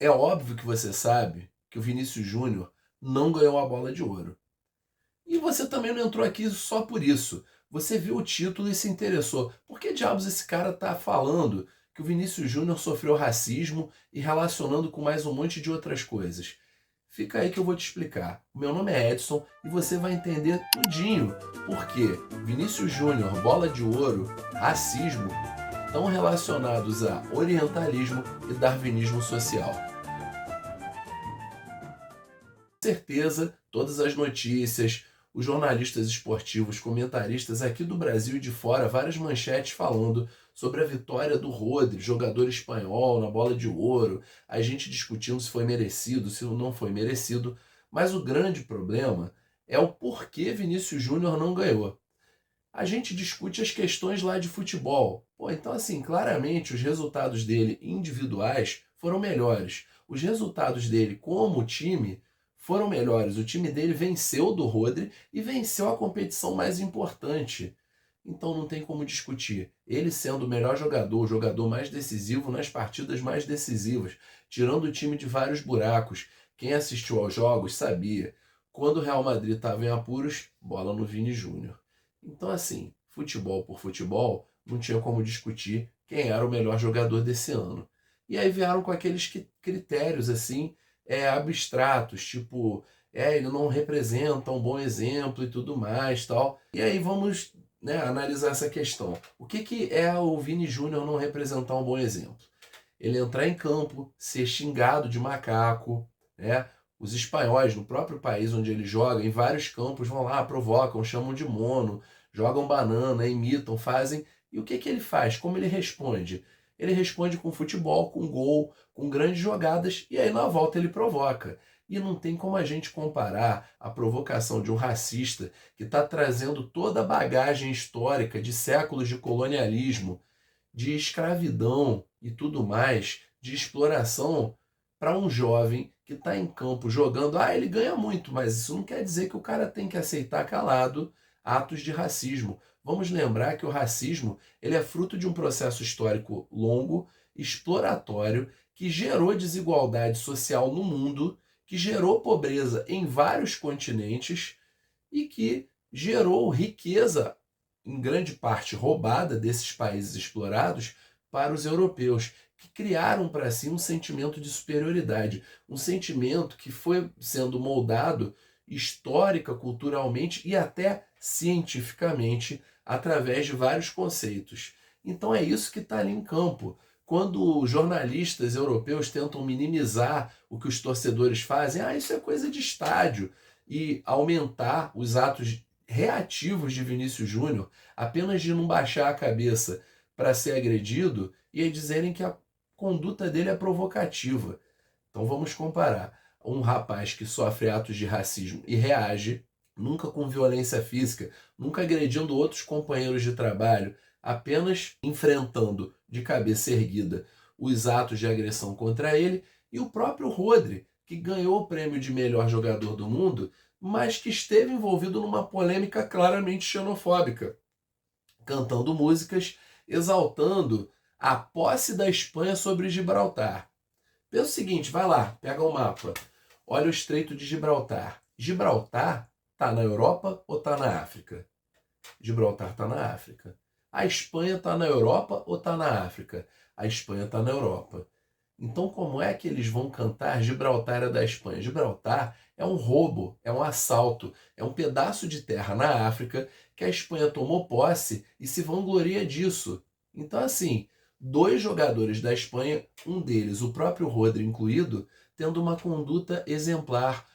É óbvio que você sabe que o Vinícius Júnior não ganhou a bola de ouro. E você também não entrou aqui só por isso. Você viu o título e se interessou. Por que diabos esse cara tá falando que o Vinícius Júnior sofreu racismo e relacionando com mais um monte de outras coisas? Fica aí que eu vou te explicar. O meu nome é Edson e você vai entender tudinho por que Vinícius Júnior, bola de ouro, racismo estão relacionados a orientalismo e darwinismo social. Certeza, todas as notícias, os jornalistas esportivos, comentaristas aqui do Brasil e de fora, várias manchetes falando sobre a vitória do Rodri, jogador espanhol, na bola de ouro, a gente discutindo se foi merecido, se não foi merecido, mas o grande problema é o porquê Vinícius Júnior não ganhou. A gente discute as questões lá de futebol. Pô, então assim, claramente os resultados dele individuais foram melhores. Os resultados dele como time foram melhores. O time dele venceu do Rodri e venceu a competição mais importante. Então não tem como discutir. Ele sendo o melhor jogador, o jogador mais decisivo nas partidas mais decisivas, tirando o time de vários buracos. Quem assistiu aos jogos sabia. Quando o Real Madrid estava em apuros, bola no Vini Júnior. Então, assim, futebol por futebol, não tinha como discutir quem era o melhor jogador desse ano. E aí vieram com aqueles critérios, assim, abstratos, tipo, ele não representa um bom exemplo e tudo mais, tal. E aí vamos, né, analisar essa questão. O que é o Vini Júnior não representar um bom exemplo? Ele entrar em campo, ser xingado de macaco, né? Os espanhóis, no próprio país onde ele joga, em vários campos, vão lá, provocam, chamam de mono, jogam banana, imitam, fazem. E o que ele faz? Como ele responde? Ele responde com futebol, com gol, com grandes jogadas, e aí na volta ele provoca. E não tem como a gente comparar a provocação de um racista que está trazendo toda a bagagem histórica de séculos de colonialismo, de escravidão e tudo mais, de exploração, para um jovem que está em campo jogando. Ah, ele ganha muito, mas isso não quer dizer que o cara tem que aceitar calado atos de racismo. Vamos lembrar que o racismo ele é fruto de um processo histórico longo, exploratório, que gerou desigualdade social no mundo, que gerou pobreza em vários continentes e que gerou riqueza, em grande parte roubada desses países explorados, para os europeus, que criaram para si um sentimento de superioridade, um sentimento que foi sendo moldado histórica, culturalmente e até cientificamente através de vários conceitos. Então é isso que está ali em campo. Quando jornalistas europeus tentam minimizar o que os torcedores fazem, isso é coisa de estádio, e aumentar os atos reativos de Vinícius Júnior, apenas de não baixar a cabeça para ser agredido, e aí dizerem que a conduta dele é provocativa. Então vamos comparar um rapaz que sofre atos de racismo e reage, nunca com violência física, nunca agredindo outros companheiros de trabalho, apenas enfrentando de cabeça erguida os atos de agressão contra ele, e o próprio Rodri, que ganhou o prêmio de melhor jogador do mundo, mas que esteve envolvido numa polêmica claramente xenofóbica, cantando músicas exaltando a posse da Espanha sobre Gibraltar. Pensa o seguinte, vai lá, pega o mapa, olha o Estreito de Gibraltar. Gibraltar está na Europa ou está na África? Gibraltar está na África. A Espanha está na Europa ou está na África? A Espanha está na Europa. Então, como é que eles vão cantar Gibraltar é da Espanha? Gibraltar é um roubo, é um assalto, é um pedaço de terra na África que a Espanha tomou posse e se vangloria disso. Então, assim, dois jogadores da Espanha, um deles, o próprio Rodri incluído, tendo uma conduta exemplar,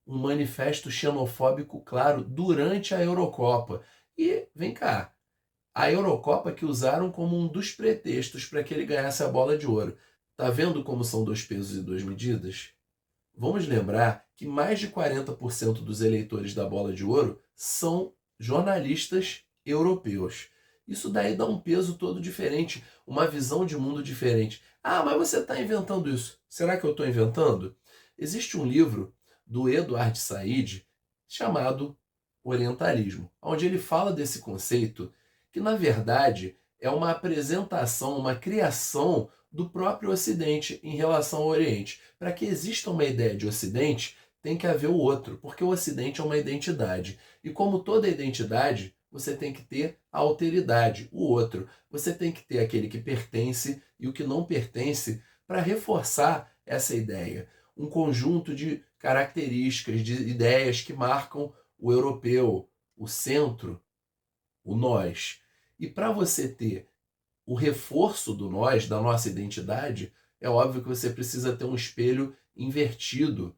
um manifesto xenofóbico claro durante a Eurocopa. E, vem cá, a Eurocopa que usaram como um dos pretextos para que ele ganhasse a bola de ouro. Tá vendo como são dois pesos e duas medidas? Vamos lembrar que mais de 40% dos eleitores da bola de ouro são jornalistas europeus. Isso daí dá um peso todo diferente, uma visão de mundo diferente. Ah, mas você está inventando isso. Será que eu estou inventando? Existe um livro do Edward Said chamado Orientalismo, onde ele fala desse conceito que, na verdade, é uma apresentação, uma criação, do próprio Ocidente em relação ao Oriente. Para que exista uma ideia de Ocidente, tem que haver o outro, porque o Ocidente é uma identidade. E como toda identidade, você tem que ter a alteridade, o outro. Você tem que ter aquele que pertence e o que não pertence para reforçar essa ideia. Um conjunto de características, de ideias que marcam o europeu, o centro, o nós. E para você ter o reforço do nós, da nossa identidade, é óbvio que você precisa ter um espelho invertido,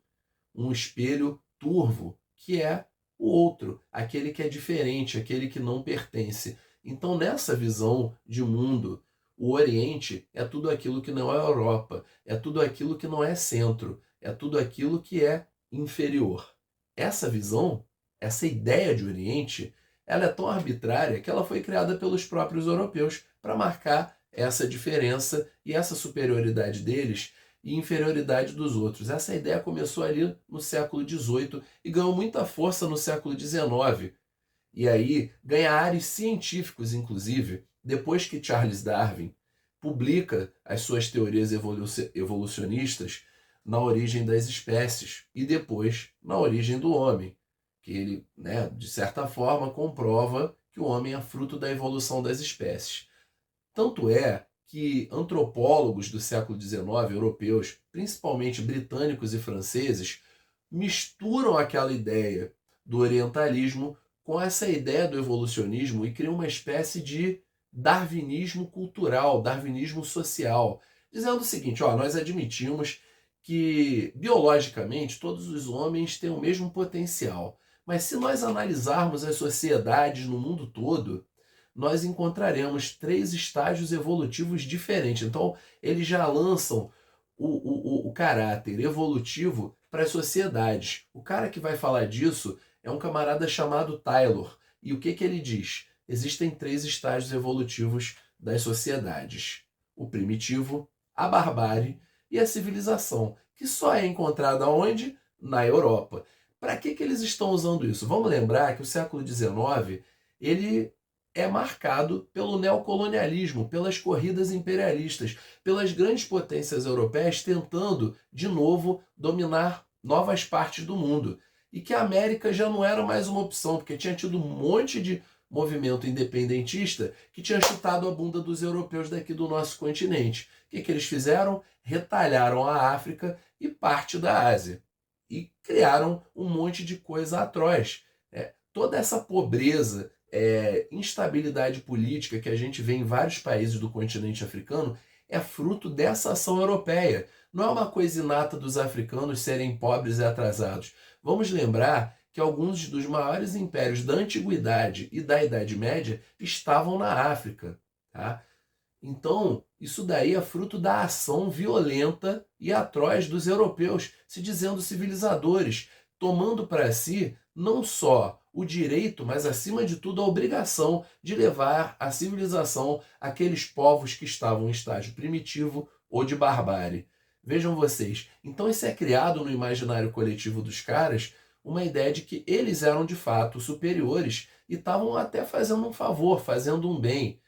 um espelho turvo, que é o outro, aquele que é diferente, aquele que não pertence. Então, nessa visão de mundo, o Oriente é tudo aquilo que não é Europa, é tudo aquilo que não é centro, é tudo aquilo que é inferior. Essa visão, essa ideia de Oriente, ela é tão arbitrária que ela foi criada pelos próprios europeus para marcar essa diferença e essa superioridade deles e inferioridade dos outros. Essa ideia começou ali no século XVIII e ganhou muita força no século XIX. E aí ganha ares científicos, inclusive, depois que Charles Darwin publica as suas teorias evolucionistas na origem das espécies e depois na origem do homem, que ele, de certa forma, comprova que o homem é fruto da evolução das espécies. Tanto é que antropólogos do século XIX, europeus, principalmente britânicos e franceses, misturam aquela ideia do orientalismo com essa ideia do evolucionismo e criam uma espécie de darwinismo cultural, darwinismo social, dizendo o seguinte: nós admitimos que biologicamente todos os homens têm o mesmo potencial, mas se nós analisarmos as sociedades no mundo todo, nós encontraremos 3 estágios evolutivos diferentes. Então, eles já lançam o caráter evolutivo para as sociedades. O cara que vai falar disso é um camarada chamado Taylor. E o que ele diz? Existem 3 estágios evolutivos das sociedades: o primitivo, a barbárie e a civilização, que só é encontrada onde? Na Europa. Para que eles estão usando isso? Vamos lembrar que o século XIX ele é marcado pelo neocolonialismo, pelas corridas imperialistas, pelas grandes potências europeias tentando, de novo, dominar novas partes do mundo. E que a América já não era mais uma opção, porque tinha tido um monte de movimento independentista que tinha chutado a bunda dos europeus daqui do nosso continente. O que eles fizeram? Retalharam a África e parte da Ásia. E criaram um monte de coisa atroz. Toda essa pobreza, instabilidade política que a gente vê em vários países do continente africano é fruto dessa ação europeia. Não é uma coisa inata dos africanos serem pobres e atrasados. Vamos lembrar que alguns dos maiores impérios da Antiguidade e da Idade Média estavam na África. Tá? Então, isso daí é fruto da ação violenta e atroz dos europeus, se dizendo civilizadores, tomando para si não só o direito, mas acima de tudo a obrigação de levar a civilização àqueles povos que estavam em estágio primitivo ou de barbárie. Vejam vocês, então isso é criado no imaginário coletivo dos caras uma ideia de que eles eram de fato superiores e estavam até fazendo um favor, fazendo um bem.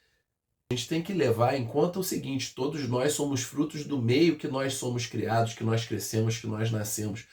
A gente tem que levar em conta o seguinte: todos nós somos frutos do meio que nós somos criados, que nós crescemos, que nós nascemos.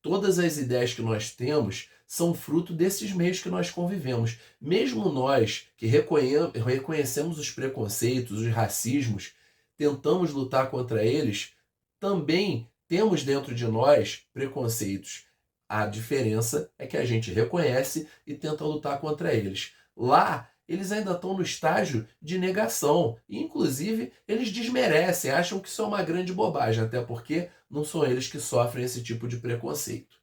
Todas as ideias que nós temos são fruto desses meios que nós convivemos. Mesmo nós que reconhecemos os preconceitos, os racismos, tentamos lutar contra eles, também temos dentro de nós preconceitos. A diferença é que a gente reconhece e tenta lutar contra eles. Lá, eles ainda estão no estágio de negação. E, inclusive, eles desmerecem, acham que isso é uma grande bobagem, até porque não são eles que sofrem esse tipo de preconceito.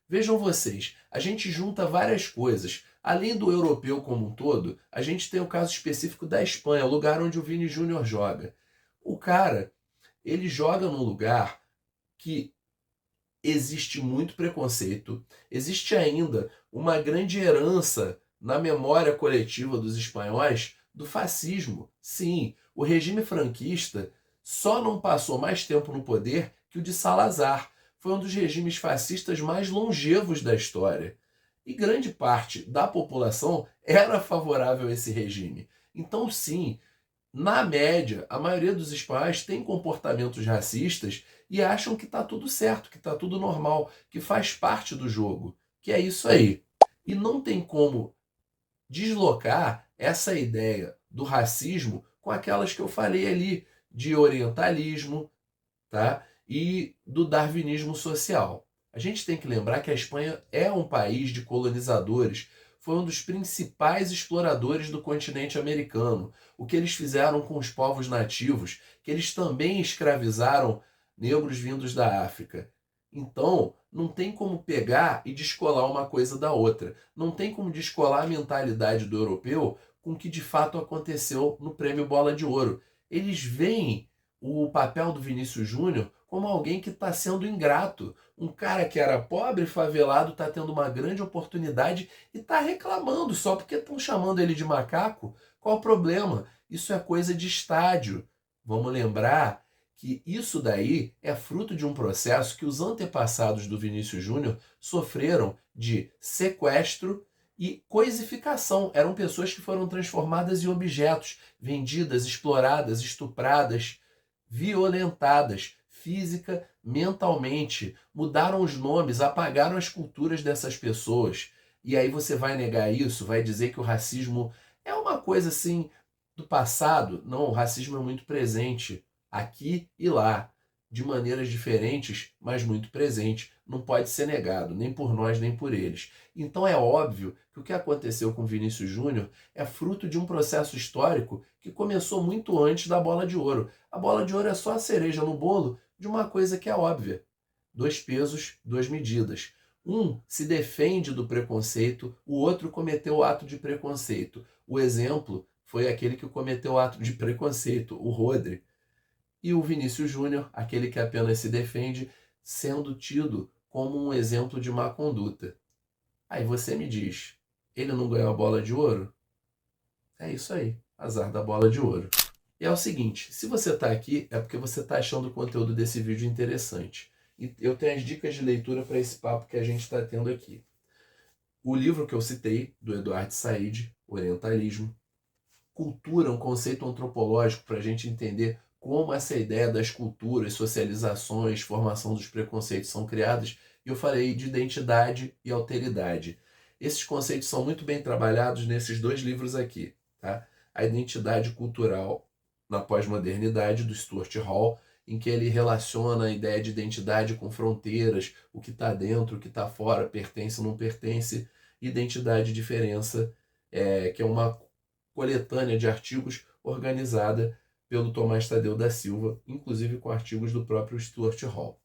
Vejam vocês, a gente junta várias coisas. Além do europeu como um todo, a gente tem o caso específico da Espanha, o lugar onde o Vini Júnior joga. O cara, ele joga num lugar que existe muito preconceito, existe ainda uma grande herança na memória coletiva dos espanhóis do fascismo. Sim, o regime franquista só não passou mais tempo no poder que o de Salazar. Foi um dos regimes fascistas mais longevos da história. E grande parte da população era favorável a esse regime. Então, sim, Na média, a maioria dos espanhóis tem comportamentos racistas e acham que está tudo certo, que está tudo normal, que faz parte do jogo, que é isso aí. E não tem como deslocar essa ideia do racismo com aquelas que eu falei ali, de orientalismo, tá? E do darwinismo social. A gente tem que lembrar que a Espanha é um país de colonizadores, foi um dos principais exploradores do continente americano. O que eles fizeram com os povos nativos, que eles também escravizaram negros vindos da África. Então, não tem como pegar e descolar uma coisa da outra. Não tem como descolar a mentalidade do europeu com o que de fato aconteceu no Prêmio Bola de Ouro. Eles veem o papel do Vinícius Júnior como alguém que está sendo ingrato. Um cara que era pobre, favelado, está tendo uma grande oportunidade e está reclamando só porque estão chamando ele de macaco. Qual o problema? Isso é coisa de estádio. Vamos lembrar que isso daí é fruto de um processo que os antepassados do Vinícius Júnior sofreram de sequestro e coisificação. Eram pessoas que foram transformadas em objetos, vendidas, exploradas, estupradas, violentadas, física, mentalmente. Mudaram os nomes, apagaram as culturas dessas pessoas. E aí você vai negar isso? Vai dizer que o racismo é uma coisa assim do passado? Não, o racismo é muito presente aqui e lá, de maneiras diferentes, mas muito presente. Não pode ser negado, nem por nós, nem por eles. Então é óbvio que o que aconteceu com Vinícius Júnior é fruto de um processo histórico que começou muito antes da Bola de Ouro. A Bola de Ouro é só a cereja no bolo de uma coisa que é óbvia. 2 pesos, 2 medidas. Um se defende do preconceito, o outro cometeu o ato de preconceito. O exemplo foi aquele que cometeu o ato de preconceito, o Rodri. E o Vinícius Júnior, aquele que apenas se defende, sendo tido como um exemplo de má conduta. Aí você me diz, ele não ganhou a Bola de Ouro? É isso aí, azar da Bola de Ouro. E é o seguinte, se você está aqui, é porque você está achando o conteúdo desse vídeo interessante. E eu tenho as dicas de leitura para esse papo que a gente está tendo aqui. O livro que eu citei, do Eduardo Said, Orientalismo. Cultura, um conceito antropológico para a gente entender como essa ideia das culturas, socializações, formação dos preconceitos são criadas. E eu falei de identidade e alteridade. Esses conceitos são muito bem trabalhados nesses 2 livros aqui. Tá? A identidade cultural na pós-modernidade, do Stuart Hall, em que ele relaciona a ideia de identidade com fronteiras, o que está dentro, o que está fora, pertence ou não pertence, identidade e diferença, que é uma coletânea de artigos organizada pelo Tomás Tadeu da Silva, inclusive com artigos do próprio Stuart Hall.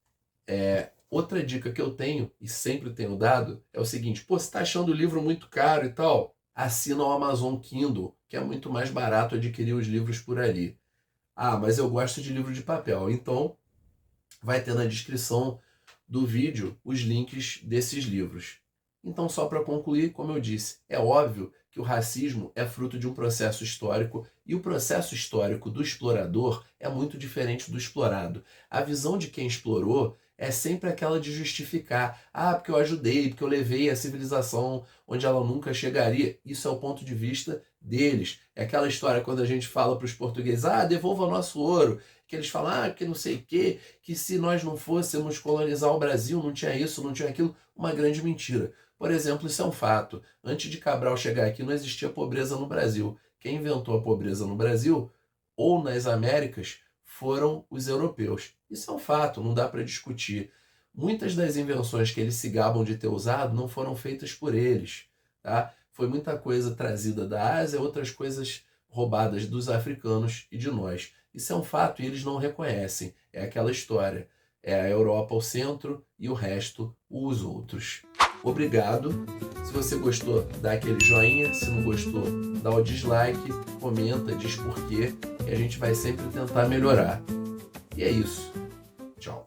Outra dica que eu tenho, e sempre tenho dado, é o seguinte: você está achando o livro muito caro e tal? Assina o Amazon Kindle, que é muito mais barato adquirir os livros por ali. Ah, mas eu gosto de livro de papel. Então, vai ter na descrição do vídeo os links desses livros. Então, só para concluir, como eu disse, é óbvio que o racismo é fruto de um processo histórico e o processo histórico do explorador é muito diferente do explorado. A visão de quem explorou é sempre aquela de justificar. Ah, porque eu ajudei, porque eu levei a civilização onde ela nunca chegaria. Isso é o ponto de vista deles. É aquela história quando a gente fala para os portugueses, ah, devolva o nosso ouro. Que eles falam, ah, que não sei o quê, que se nós não fôssemos colonizar o Brasil, não tinha isso, não tinha aquilo. Uma grande mentira. Por exemplo, isso é um fato. Antes de Cabral chegar aqui, não existia pobreza no Brasil. Quem inventou a pobreza no Brasil, ou nas Américas, foram os europeus. Isso é um fato, não dá para discutir. Muitas das invenções que eles se gabam de ter usado não foram feitas por eles. Tá? Foi muita coisa trazida da Ásia, outras coisas roubadas dos africanos e de nós. Isso é um fato e eles não reconhecem. É aquela história. É a Europa o centro e o resto os outros. Obrigado. Se você gostou, dá aquele joinha. Se não gostou, dá o dislike, comenta, diz por quê. E a gente vai sempre tentar melhorar. E é isso. Tchau.